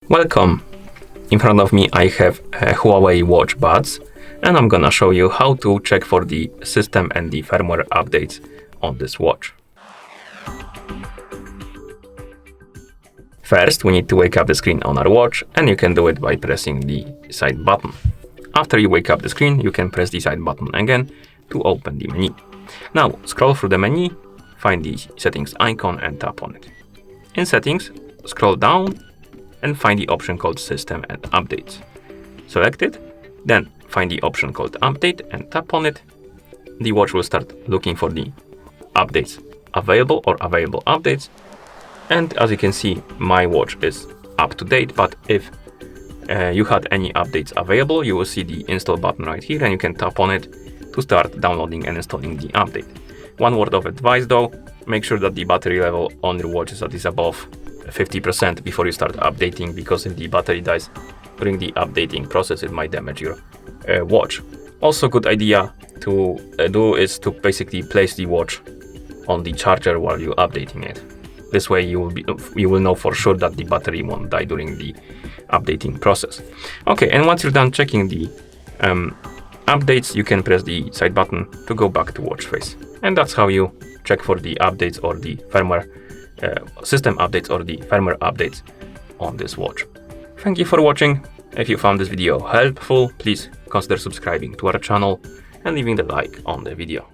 Welcome! In front of me I have a HUAWEI Watch Buds, and I'm gonna show you how to check for the system and the firmware updates on this watch. First, we need to wake up the screen on our watch, and you can do it by pressing the side button. After you wake up the screen, you can press the side button again to open the menu. Now, scroll through the menu, find the settings icon and tap on it. In settings, scroll down and find the option called System and Updates. Select it, then find the option called Update and tap on it. The watch will start looking for the updates available or available updates. And as you can see, my watch is up to date, but if you had any updates available, you will see the install button right here, and you can tap on it to start downloading and installing the update. One word of advice though, make sure that the battery level on your watch is at least above 50% before you start updating, because if the battery dies during the updating process, it might damage your watch. Also, good idea to do is to basically place the watch on the charger while you're updating it. This way you will know for sure that the battery won't die during the updating process. Okay, and once you're done checking the updates, you can press the side button to go back to watch face. And that's how you check for the updates or the firmware system updates or the firmware updates on this watch. Thank you for watching. If you found this video helpful, please consider subscribing to our channel and leaving the like on the video.